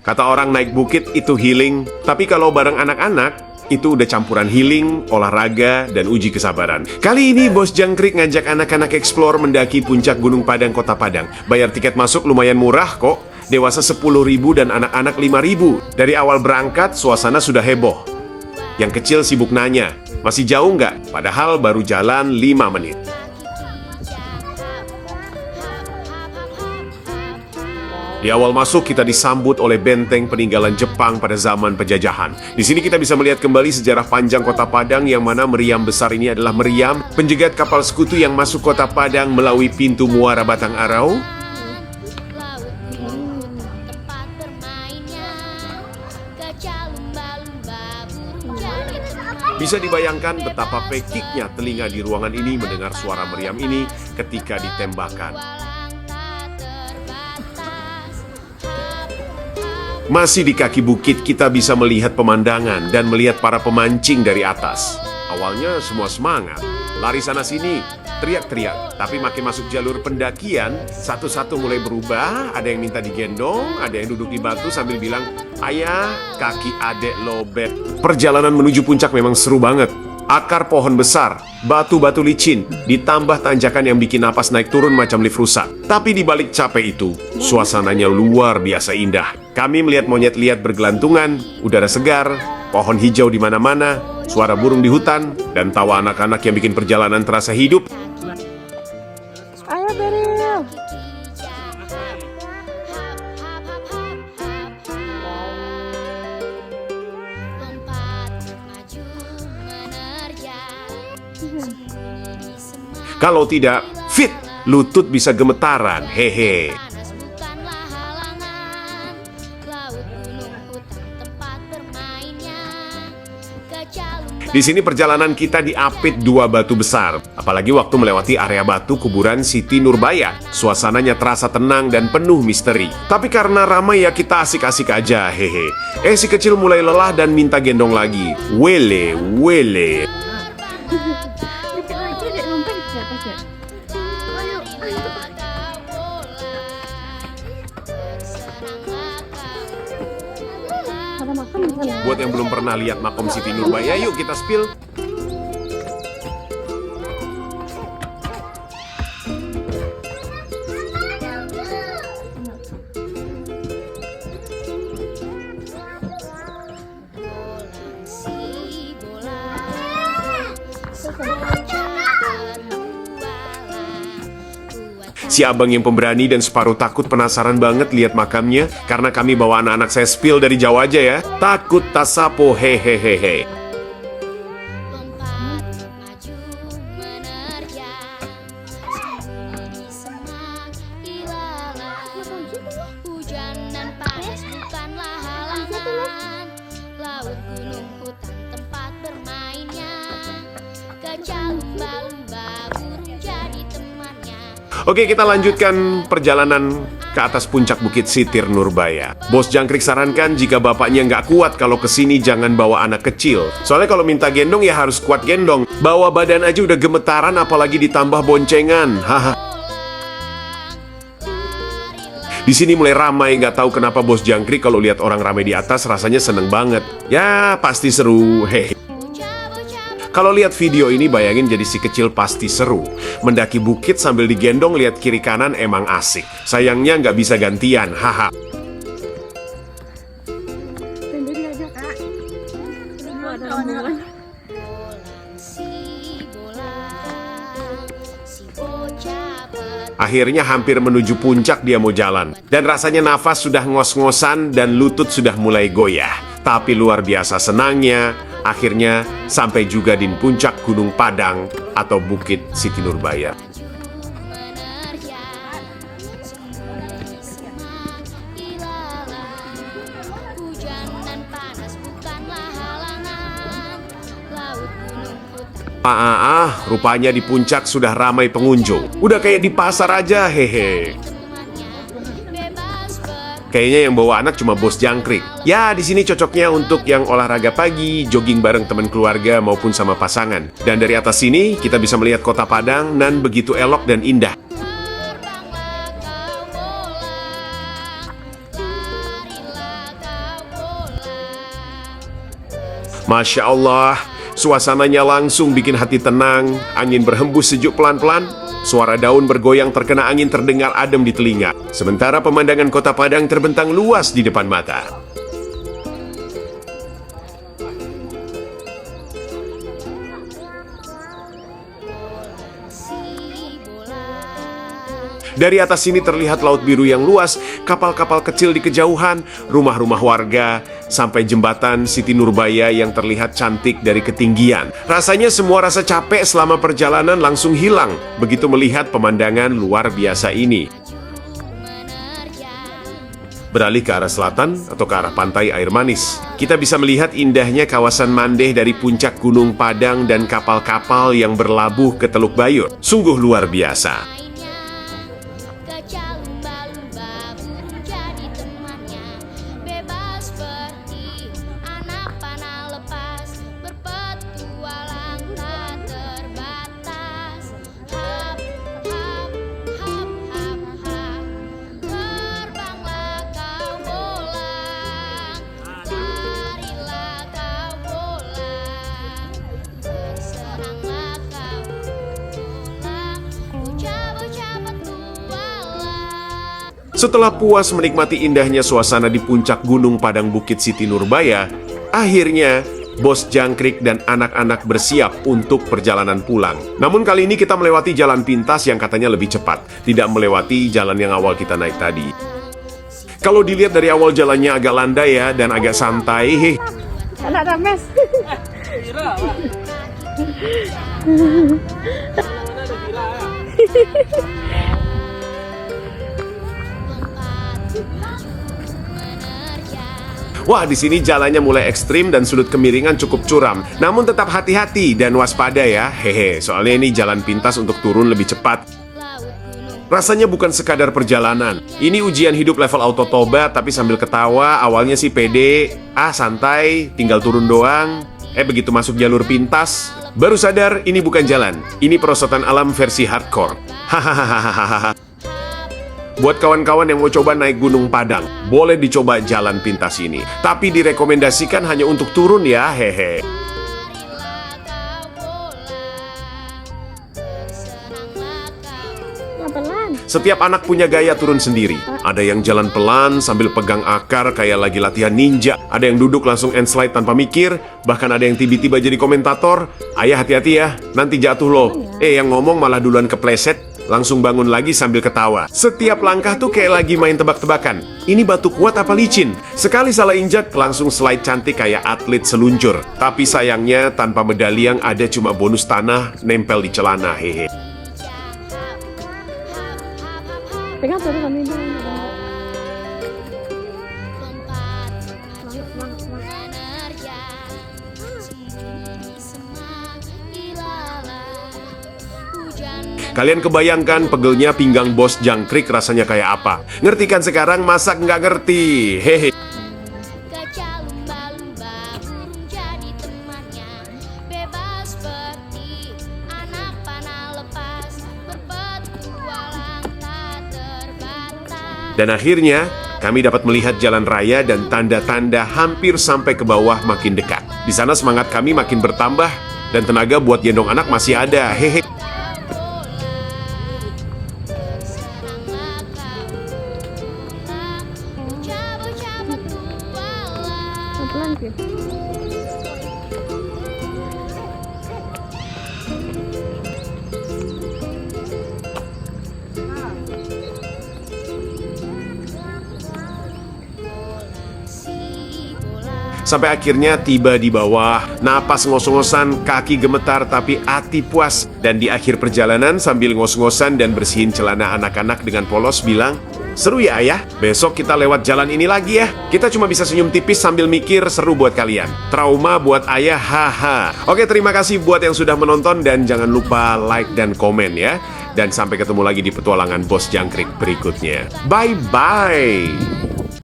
Kata orang naik bukit itu healing, tapi kalau bareng anak-anak, itu udah campuran healing, olahraga, dan uji kesabaran. Kali ini Bos Jangkrik ngajak anak-anak explore mendaki puncak Gunung Padang, Kota Padang. Bayar tiket masuk lumayan murah kok. Dewasa 10.000 dan anak-anak 5.000. Dari awal berangkat, suasana sudah heboh. Yang kecil sibuk nanya, masih jauh nggak? Padahal baru jalan 5 menit. Di awal masuk kita disambut oleh benteng peninggalan Jepang pada zaman penjajahan. Di sini kita bisa melihat kembali sejarah panjang Kota Padang yang mana meriam besar ini adalah meriam penjegat kapal sekutu yang masuk Kota Padang melalui pintu Muara Batang Arau. Bisa dibayangkan betapa pekiknya telinga di ruangan ini mendengar suara meriam ini ketika ditembakkan. Masih di kaki bukit kita bisa melihat pemandangan dan melihat para pemancing dari atas. Awalnya semua semangat, lari sana-sini, teriak-teriak. Tapi makin masuk jalur pendakian, satu-satu mulai berubah. Ada yang minta digendong, ada yang duduk di batu sambil bilang, "Ayah, kaki adek lobet." Perjalanan menuju puncak memang seru banget. Akar pohon besar, batu-batu licin, ditambah tanjakan yang bikin napas naik turun macam lift rusak. Tapi di balik capek itu, suasananya luar biasa indah. Kami melihat monyet liar bergelantungan, udara segar, pohon hijau di mana-mana, suara burung di hutan, dan tawa anak-anak yang bikin perjalanan terasa hidup. Ayo Beril. Kalau tidak fit, lutut bisa gemetaran, hehe. Di sini perjalanan kita diapit 2 batu besar. Apalagi waktu melewati area batu kuburan Siti Nurbaya. Suasananya terasa tenang dan penuh misteri. Tapi karena ramai ya kita asik-asik aja, hehe. Si kecil mulai lelah dan minta gendong lagi. Wele, wele. Dikit lagi dek lompat ke atas ya. Ayo, ayo. Ada makan di sana. Buat yang belum pernah lihat makom Siti Nurbaya, yuk kita spill. Si abang yang pemberani dan separuh takut penasaran banget lihat makamnya karena kami bawa anak-anak saya spill dari jauh aja ya. Takut tasapo hehehehe. Oke, kita lanjutkan perjalanan ke atas puncak Bukit Sitir Nurbaya. Bos Jangkrik sarankan jika bapaknya nggak kuat kalau kesini jangan bawa anak kecil. Soalnya kalau minta gendong ya harus kuat gendong. Bawa badan aja udah gemetaran apalagi ditambah boncengan. Haha. Di sini mulai ramai, nggak tahu kenapa Bos Jangkrik kalau lihat orang ramai di atas rasanya seneng banget. Ya pasti seru, hehe. Kalau lihat video ini bayangin jadi si kecil pasti seru. Mendaki bukit sambil digendong lihat kiri kanan emang asik. Sayangnya nggak bisa gantian, haha. Sendiri aja kak. Ada rombongan. Akhirnya hampir menuju puncak dia mau jalan. Dan rasanya nafas sudah ngos-ngosan dan lutut sudah mulai goyah. Tapi luar biasa senangnya, akhirnya sampai juga di puncak Gunung Padang atau Bukit Siti Nurbaya. Rupanya di puncak sudah ramai pengunjung. Udah kayak di pasar aja, hehe. Kayaknya yang bawa anak cuma Bos Jangkrik. Ya, di sini cocoknya untuk yang olahraga pagi, jogging bareng teman keluarga maupun sama pasangan. Dan dari atas sini kita bisa melihat Kota Padang dan begitu elok dan indah. Masya Allah, suasananya langsung bikin hati tenang, angin berhembus sejuk pelan-pelan, suara daun bergoyang terkena angin terdengar adem di telinga. Sementara pemandangan kota Padang terbentang luas di depan mata. Dari atas sini terlihat laut biru yang luas, kapal-kapal kecil di kejauhan, rumah-rumah warga, sampai jembatan Siti Nurbaya yang terlihat cantik dari ketinggian. Rasanya semua rasa capek selama perjalanan langsung hilang begitu melihat pemandangan luar biasa ini. Beralih ke arah selatan atau ke arah pantai Air Manis, kita bisa melihat indahnya kawasan Mandeh dari puncak Gunung Padang dan kapal-kapal yang berlabuh ke Teluk Bayur. Sungguh luar biasa. Setelah puas menikmati indahnya suasana di puncak Gunung Padang Bukit Siti Nurbaya, akhirnya Bos Jangkrik dan anak-anak bersiap untuk perjalanan pulang. Namun kali ini kita melewati jalan pintas yang katanya lebih cepat, tidak melewati jalan yang awal kita naik tadi. Kalau dilihat dari awal jalannya agak landai ya, dan agak santai. Anak rames. Wah, di sini jalannya mulai ekstrim dan sudut kemiringan cukup curam. Namun tetap hati-hati dan waspada ya. Hehe, soalnya ini jalan pintas untuk turun lebih cepat. Rasanya bukan sekadar perjalanan. Ini ujian hidup level auto toba, tapi sambil ketawa. Awalnya sih pede, santai, tinggal turun doang. Begitu masuk jalur pintas, baru sadar ini bukan jalan. Ini perosotan alam versi hardcore. Hahaha. Buat kawan-kawan yang mau coba naik Gunung Padang, boleh dicoba jalan pintas ini. Tapi direkomendasikan hanya untuk turun ya, hehe. Pelan. Setiap anak punya gaya turun sendiri. Ada yang jalan pelan sambil pegang akar kayak lagi latihan ninja. Ada yang duduk langsung end slide tanpa mikir. Bahkan ada yang tiba-tiba jadi komentator. Ayah hati-hati ya, nanti jatuh loh. Yang ngomong malah duluan kepleset. Langsung bangun lagi sambil ketawa. Setiap langkah tuh kayak lagi main tebak-tebakan. Ini batu kuat apa licin? Sekali salah injak, langsung slide cantik kayak atlet seluncur. Tapi sayangnya tanpa medali yang ada cuma bonus tanah nempel di celana, hehe. Pegang turun kami dulu. Kalian kebayangkan pegelnya pinggang Bos Jangkrik rasanya kayak apa? Ngerti kan sekarang, masak nggak ngerti. Hehe. Dan akhirnya, kami dapat melihat jalan raya dan tanda-tanda hampir sampai ke bawah makin dekat. Di sana semangat kami makin bertambah dan tenaga buat gendong anak masih ada. Hehe. Pelan gitu. Sampai akhirnya tiba di bawah, napas ngos-ngosan, kaki gemetar tapi hati puas. Dan di akhir perjalanan sambil ngos-ngosan dan bersihin celana anak-anak dengan polos bilang, "Seru ya ayah, besok kita lewat jalan ini lagi ya." Kita cuma bisa senyum tipis sambil mikir seru buat kalian. Trauma buat ayah, haha. Oke, terima kasih buat yang sudah menonton dan jangan lupa like dan komen ya. Dan sampai ketemu lagi di petualangan Bos Jangkrik berikutnya. Bye-bye.